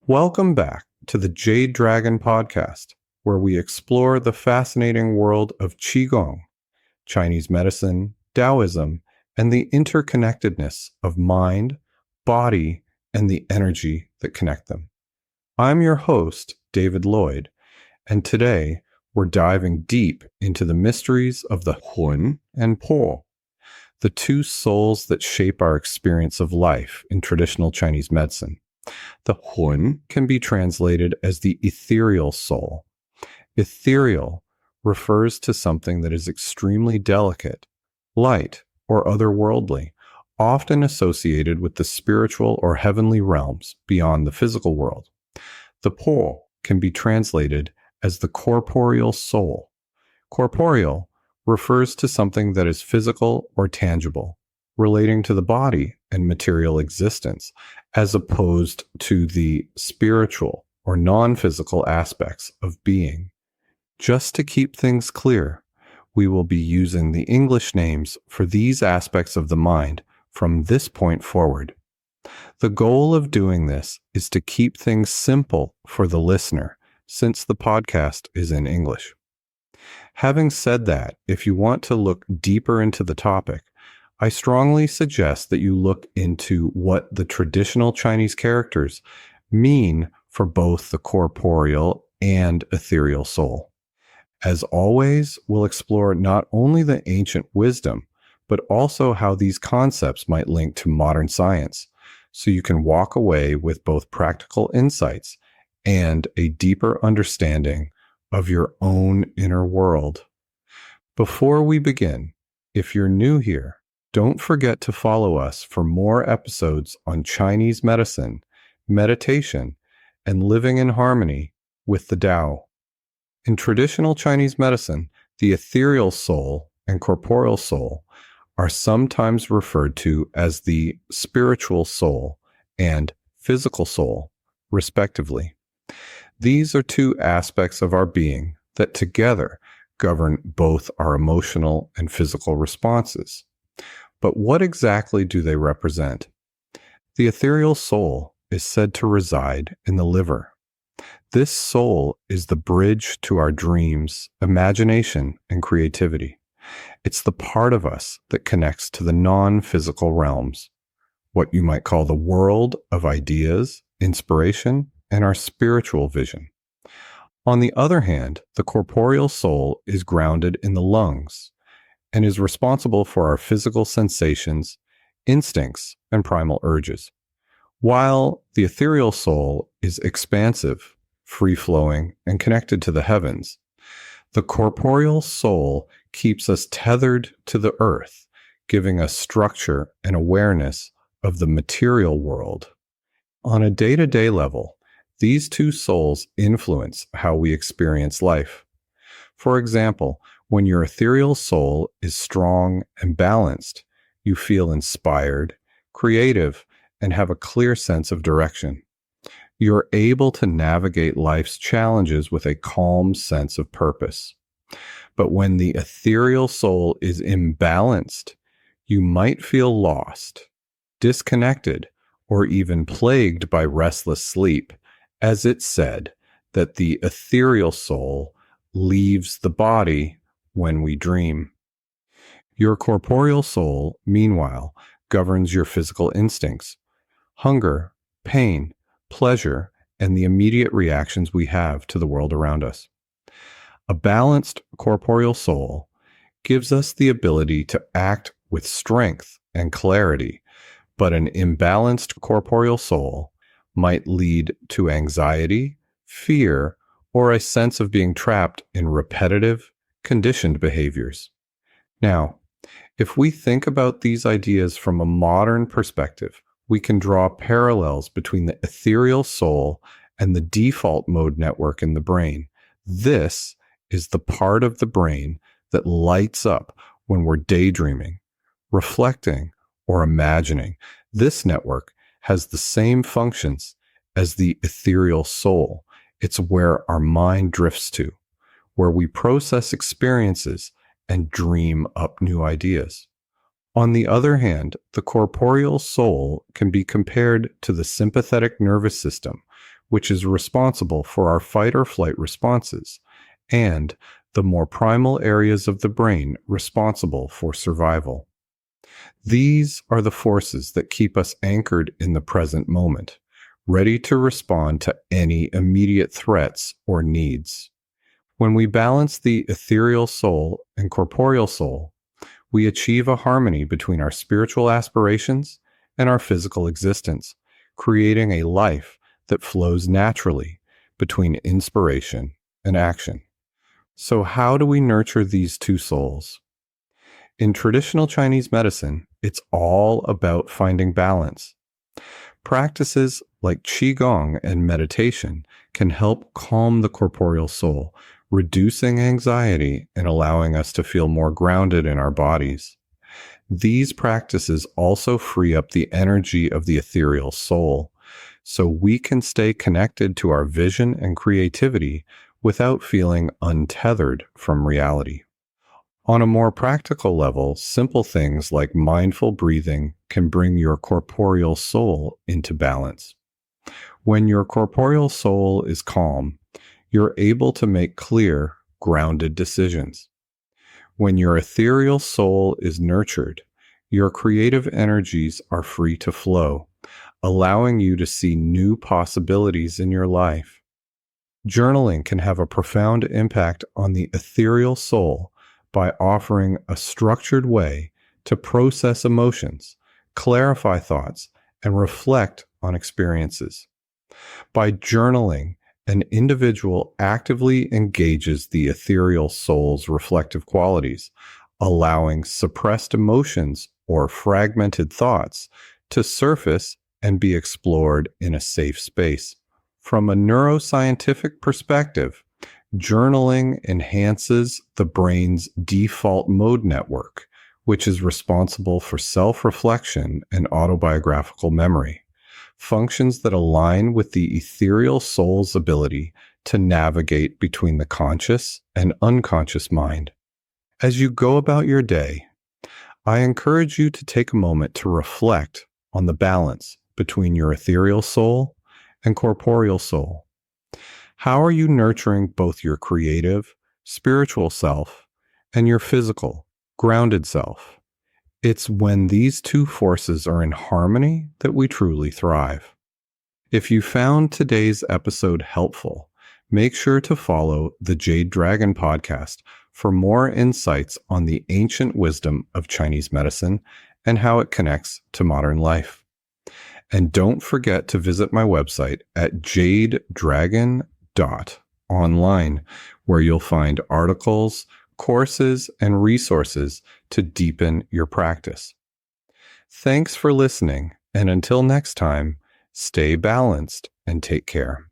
Welcome back to the Jade Dragon Podcast, where we explore the fascinating world of Qigong, Chinese medicine, Taoism, and the interconnectedness of mind, body, and the energy that connect them. I'm your host, David Lloyd, and today we're diving deep into the mysteries of the Hun and Po, the two souls that shape our experience of life in traditional Chinese medicine. The Hun can be translated as the Ethereal Soul. Ethereal refers to something that is extremely delicate, light, or otherworldly, often associated with the spiritual or heavenly realms beyond the physical world. The Po can be translated as the Corporeal Soul. Corporeal refers to something that is physical or tangible, relating to the body and material existence, as opposed to the spiritual or non-physical aspects of being. Just to keep things clear, we will be using the English names for these aspects of the mind from this point forward. The goal of doing this is to keep things simple for the listener, since the podcast is in English. Having said that, if you want to look deeper into the topic, I strongly suggest that you look into what the traditional Chinese characters mean for both the corporeal and ethereal soul. As always, we'll explore not only the ancient wisdom, but also how these concepts might link to modern science, so you can walk away with both practical insights and a deeper understanding of your own inner world. Before we begin, if you're new here, don't forget to follow us for more episodes on Chinese medicine, meditation, and living in harmony with the Tao. In traditional Chinese medicine, the ethereal soul and corporeal soul are sometimes referred to as the spiritual soul and physical soul, respectively. These are two aspects of our being that together govern both our emotional and physical responses. But what exactly do they represent? The ethereal soul is said to reside in the liver. This soul is the bridge to our dreams, imagination, and creativity. It's the part of us that connects to the non-physical realms, what you might call the world of ideas, inspiration, and our spiritual vision. On the other hand, the corporeal soul is grounded in the lungs and is responsible for our physical sensations, instincts, and primal urges, while the ethereal soul is expansive, free-flowing, and connected to the heavens. The corporeal soul keeps us tethered to the earth, giving us structure and awareness of the material world. On a day-to-day level, these two souls influence how we experience life. For example, when your ethereal soul is strong and balanced, you feel inspired, creative, and have a clear sense of direction. You're able to navigate life's challenges with a calm sense of purpose. But when the ethereal soul is imbalanced, you might feel lost, disconnected, or even plagued by restless sleep, as it's said that the ethereal soul leaves the body when we dream. Your corporeal soul, meanwhile, governs your physical instincts, hunger, pain, pleasure, and the immediate reactions we have to the world around us. A balanced corporeal soul gives us the ability to act with strength and clarity, but an imbalanced corporeal soul might lead to anxiety, fear, or a sense of being trapped in repetitive, conditioned behaviors. Now, if we think about these ideas from a modern perspective, we can draw parallels between the ethereal soul and the default mode network in the brain. This is the part of the brain that lights up when we're daydreaming, reflecting, or imagining. This network has the same functions as the ethereal soul. It's where our mind drifts to, where we process experiences and dream up new ideas. On the other hand, the corporeal soul can be compared to the sympathetic nervous system, which is responsible for our fight or flight responses, and the more primal areas of the brain responsible for survival. These are the forces that keep us anchored in the present moment, ready to respond to any immediate threats or needs. When we balance the ethereal soul and corporeal soul, we achieve a harmony between our spiritual aspirations and our physical existence, creating a life that flows naturally between inspiration and action. So how do we nurture these two souls? In traditional Chinese medicine, it's all about finding balance. Practices like Qigong and meditation can help calm the corporeal soul, reducing anxiety and allowing us to feel more grounded in our bodies. These practices also free up the energy of the ethereal soul, so we can stay connected to our vision and creativity without feeling untethered from reality. On a more practical level, simple things like mindful breathing can bring your corporeal soul into balance. When your corporeal soul is calm, you're able to make clear, grounded decisions. When your ethereal soul is nurtured, your creative energies are free to flow, allowing you to see new possibilities in your life. Journaling can have a profound impact on the ethereal soul by offering a structured way to process emotions, clarify thoughts, and reflect on experiences. By journaling, an individual actively engages the ethereal soul's reflective qualities, allowing suppressed emotions or fragmented thoughts to surface and be explored in a safe space. From a neuroscientific perspective, journaling enhances the brain's default mode network, which is responsible for self-reflection and autobiographical memory, functions that align with the ethereal soul's ability to navigate between the conscious and unconscious mind. As you go about your day, I encourage you to take a moment to reflect on the balance between your ethereal soul and corporeal soul. How are you nurturing both your creative, spiritual self and your physical, grounded self? It's when these two forces are in harmony that we truly thrive. If you found today's episode helpful, make sure to follow the Jade Dragon Podcast for more insights on the ancient wisdom of Chinese medicine and how it connects to modern life. And don't forget to visit my website at jadedragon.online, where you'll find articles, courses, and resources to deepen your practice. Thanks for listening, and until next time, stay balanced and take care.